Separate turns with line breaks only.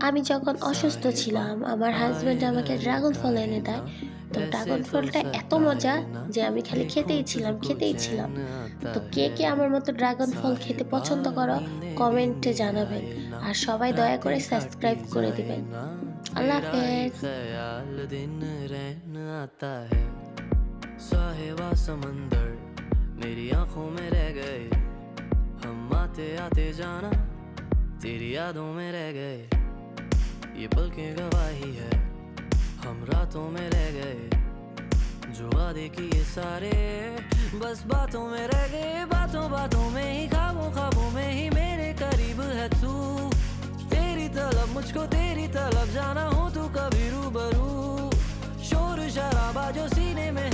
আমি যখন অসুস্থ ছিলাম আমার হাজব্যান্ড আমাকে ড্রাগন ফল এনে দেয়। তো ড্রাগন ফলটা এত মজা যে আমি খালি খেতেই ছিলাম। তো কে কে আমার মতো ড্রাগন ফল খেতে পছন্দ করো কমেন্টে জানাবেন। আর সবাই দয়া করে সাবস্ক্রাইব করে দিবেন। আল্লাহ হাফেজ।
ख्याल दिन रहन आता है साहिबा समंदर मेरी आंखों में रह गए हम आते आते जाना तेरी यादों में रह गए ये पल की गवाही है हम रातों में रह गए जो वादे किए सारे बस बातों में रह गए बातों बातों में ही ख्वाबों ख्वाबों में ही मेरे करीब है तू तेरी तलब मुझको तेरी तलब जाना हो तू कभी रूबरू शोर शराबा जो सीने में